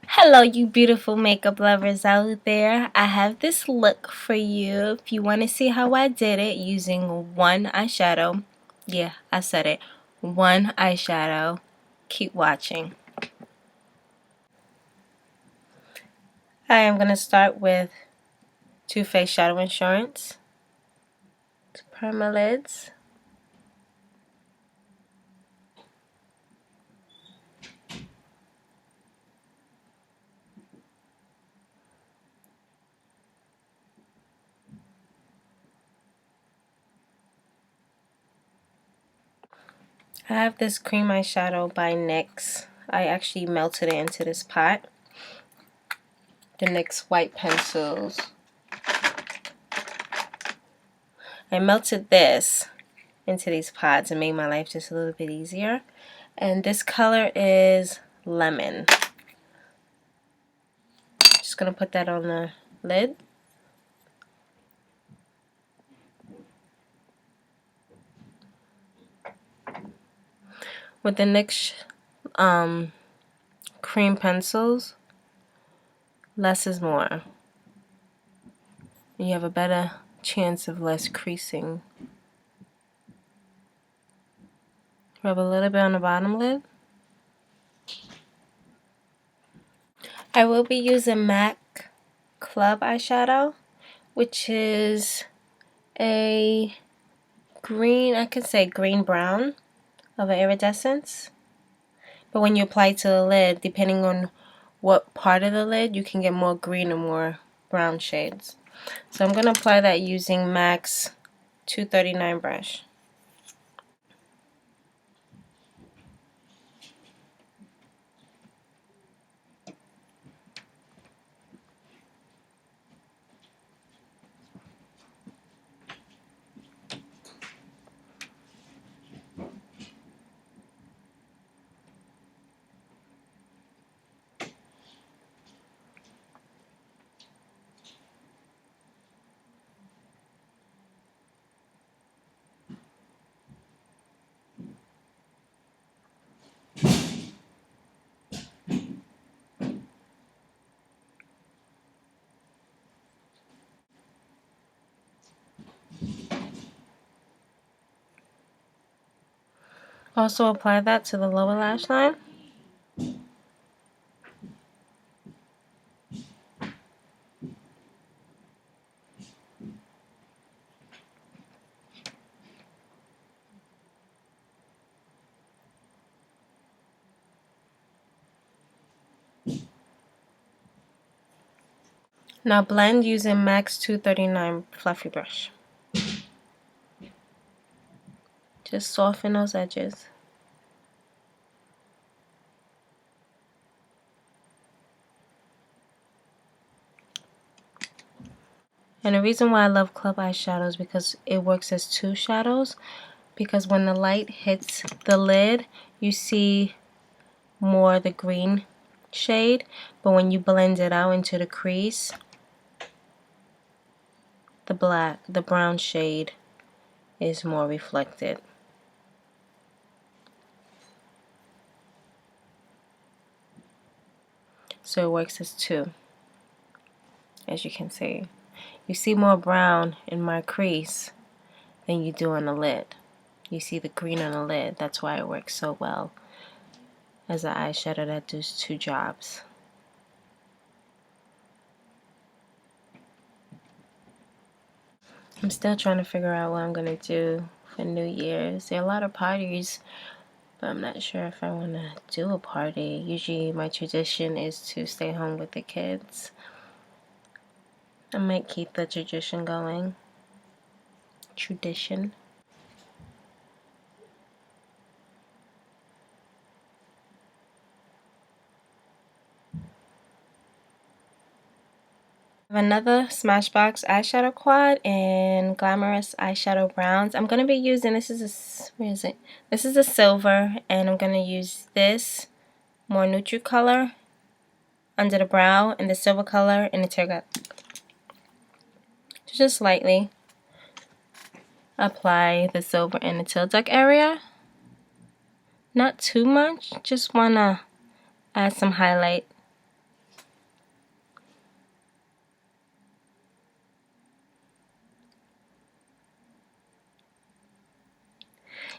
Hello, you beautiful makeup lovers out there. I have this look for you. If you want to see how I did it using one eyeshadow. Yeah, I said it. One eyeshadow. Keep watching. I am going to start with Too Faced Shadow Insurance to prime my lids. I have this cream eyeshadow by NYX. I actually melted it into this pot. The NYX white pencils. I melted this into these pots and made my life just a little bit easier. And this color is Lemon. Just gonna put that on the lid. With the NYX cream pencils, less is more. You have a better chance of less creasing. Rub a little bit on the bottom lid. I will be using MAC Club eyeshadow, which is a green, I could say green brown of an iridescence. But when you apply it to the lid, depending on what part of the lid, you can get more green or more brown shades. So I'm going to apply that using MAC's 239 brush. Also apply that to the lower lash line. Now blend using MAC's 239 fluffy brush. Just soften those edges. And the reason why I love Club eyeshadows is because it works as two shadows. Because when the light hits the lid, you see more the green shade. But when you blend it out into the crease, the brown shade is more reflected. So it works as two, as you can see. You see more brown in my crease than you do on the lid. You see the green on the lid. That's why it works so well as an eyeshadow that does two jobs. I'm still trying to figure out what I'm going to do for New Year's. There are a lot of parties, but I'm not sure if I want to do a party. Usually my tradition is to stay home with the kids. I might keep the tradition going. Tradition. I have another Smashbox eyeshadow quad in Glamourous eyeshadow browns. I'm going to be using, this is a, where is it? This is a silver, and I'm going to use this more neutral color under the brow and the silver color in the tear gut. Just lightly apply the silver in the tail duct area. Not too much, just want to add some highlight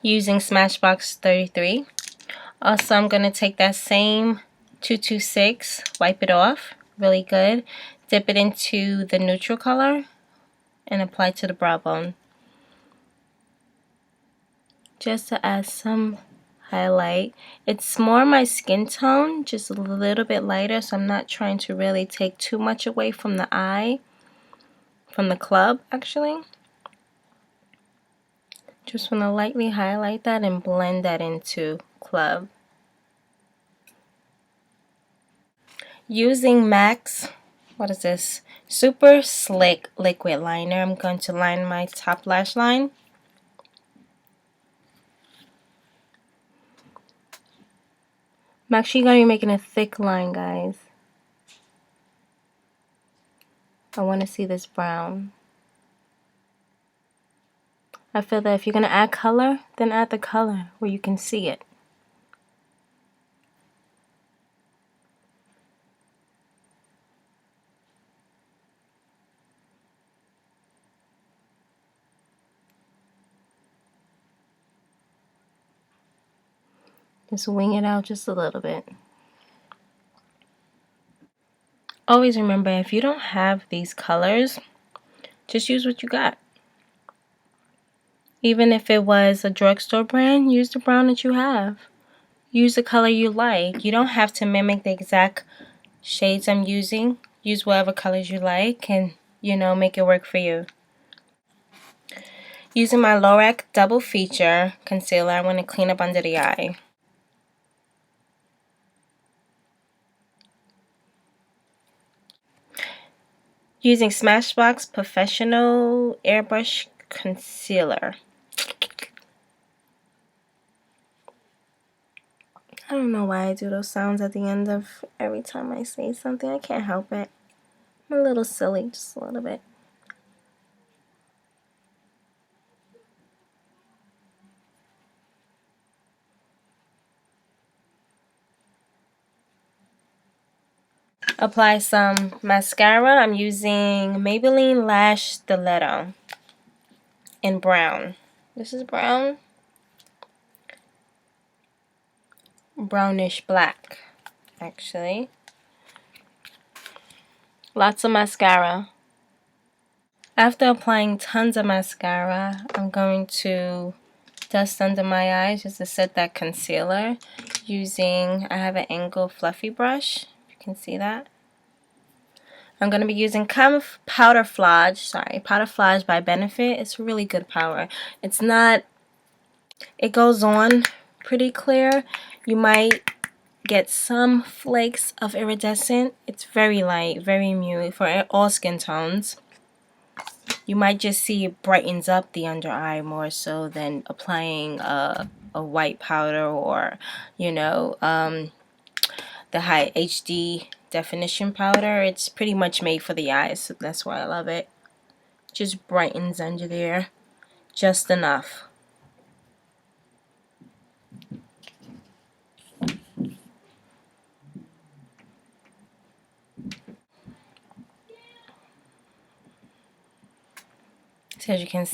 using Smashbox 33. Also, I'm going to take that same 226, wipe it off really good, dip it into the neutral color, and apply to the brow bone. Just to add some highlight. It's more my skin tone, just a little bit lighter, so I'm not trying to really take too much away from the eye, from the club actually. Just want to lightly highlight that and blend that into club. Using MAC's, what is this? Super Slick liquid liner. I'm going to line my top lash line. I'm actually going to be making a thick line, guys. I want to see this brown. I feel that if you're going to add color, then add the color where you can see it. Just wing it out just a little bit. Always remember, if you don't have these colors, just use what you got. Even if it was a drugstore brand, use the brown that you have. Use the color you like. You don't have to mimic the exact shades I'm using. Use whatever colors you like and, you know, make it work for you. Using my Loroc Double Feature Concealer, I want to clean up under the eye. Using Smashbox Professional Airbrush Concealer. I don't know why I do those sounds at the end of every time I say something. I can't help it. I'm a little silly, just a little bit. Apply some mascara. I'm using Maybelline Lash Stiletto in brown. This is brown. Brownish black, actually. Lots of mascara. After applying tons of mascara, I'm going to dust under my eyes just to set that concealer using, I have an angled fluffy brush. You can see that. I'm going to be using Powder Flage by Benefit. It's really good powder. It's not, it goes on pretty clear. You might get some flakes of iridescent. It's very light, very muted for all skin tones. You might just see it brightens up the under eye more so than applying a white powder or, you know, the high HD definition powder. It's pretty much made for the eyes, so that's why I love it. Just brightens under there just enough. So as you can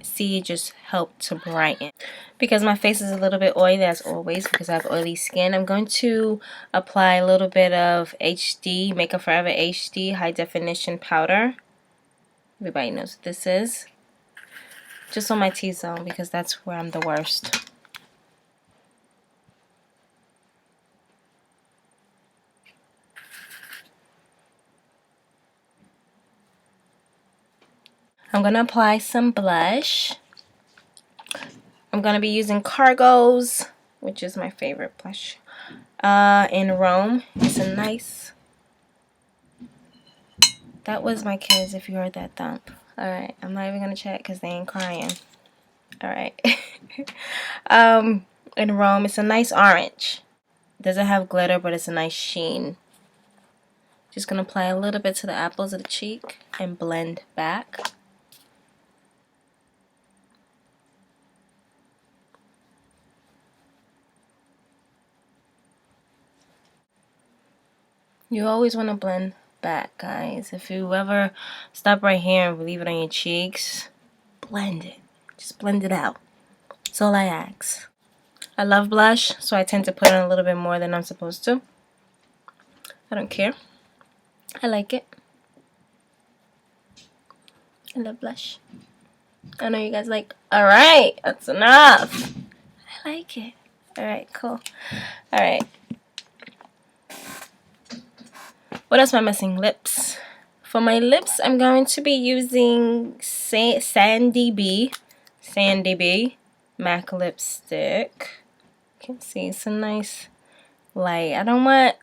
see it just help to brighten. Because my face is a little bit oily, as always, because I have oily skin, I'm going to apply a little bit of HD, Makeup Forever HD High Definition Powder. Everybody knows what this is. Just on my T-zone, because that's where I'm the worst. I'm going to apply some blush. I'm going to be using Cargo's, which is my favorite blush, in Rome. It's a nice... That was my kids, if you heard that thump. Alright, I'm not even going to check because they ain't crying. Alright. In Rome, it's a nice orange. It doesn't have glitter, but it's a nice sheen. Just going to apply a little bit to the apples of the cheek and blend back. You always want to blend back, guys. If you ever stop right here and leave it on your cheeks, blend it. Just blend it out. That's all I ask. I love blush, so I tend to put on a little bit more than I'm supposed to. I don't care. I like it. I love blush. I know you guys like, alright, that's enough. I like it. Alright, cool. Alright. What else am I missing? Lips. For my lips, I'm going to be using Sandy B MAC lipstick. You can see it's a nice light. I don't want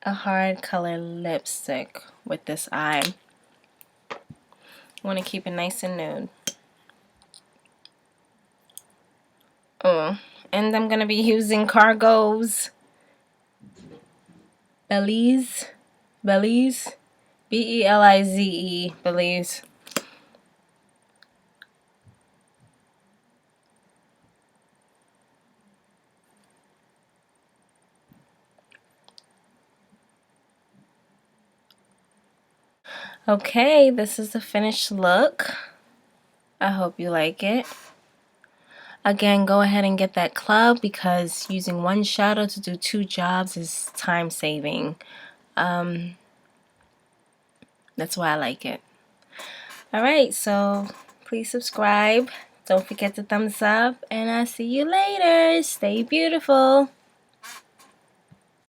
a hard color lipstick with this eye. I want to keep it nice and nude. Oh, and I'm going to be using Cargo's Belize, Belize, Belize. Okay, this is the finished look. I hope you like it. Again, go ahead and get that club because using one shadow to do two jobs is time saving. That's why I like it. Alright, so please subscribe. Don't forget to thumbs up, and I'll see you later. Stay beautiful.